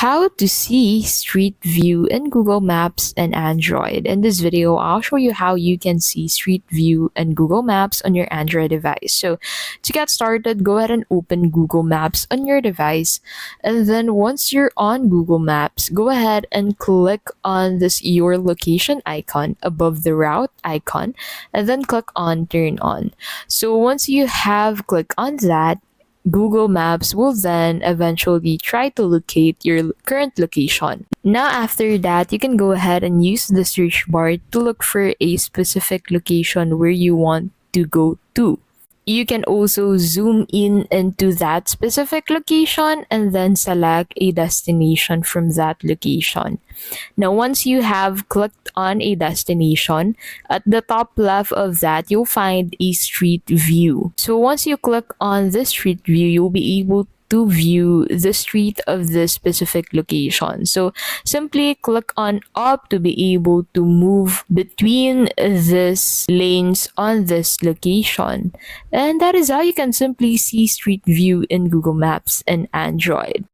how to see Street View in Google Maps and Android. In this video, I'll show you how you can see Street View in Google Maps on your Android device. So to get started, go ahead and open Google Maps on your device. And then once you're on Google Maps, go ahead and click on this Your Location icon above the route icon, and then click on Turn On. So once you have clicked on that, Google Maps will then eventually try to locate your current location. Now, after that, you can go ahead and use the search bar to look for a specific location where you want to go to. You can also zoom in into that specific location and then select a destination from that location. Now, once you have clicked on a destination, at the top left of that, you'll find a street view. So once you click on this street view, you'll be able to view the street of this specific location. So simply click on up to be able to move between these lanes on this location. And that is how you can simply see Street View in Google Maps and Android.